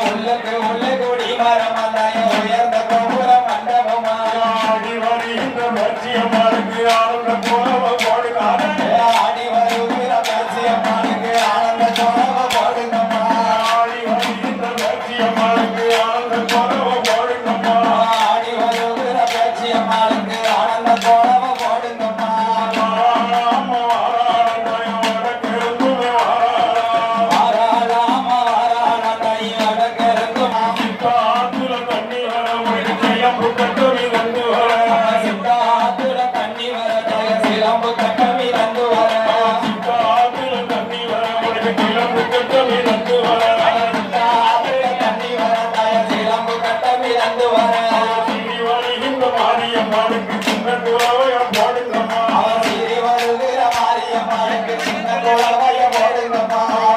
உள்ளுக்கு உள்ளே கூடி மரமந்தாயம் உயர்ந்த கோபுர மண்டபமா ஆடி வருகின்ற லட்சியமாருக்கு ஆனந்த கோலவ போடுகாரே ஆடி வருகிற பேசியம்மானுக்கு ஆனந்த கோலவ போடுங்கம்மா ஆடி வருகின்ற லட்சியமாருக்கு ஆனந்த கோலவ போடுங்கம்மா ஆடி வருகிற பேசியம்மானுக்கு ஆனந்த கோலவ போடுங்கம்மா மாரியம்மாளுக்கு சின்ன குறவை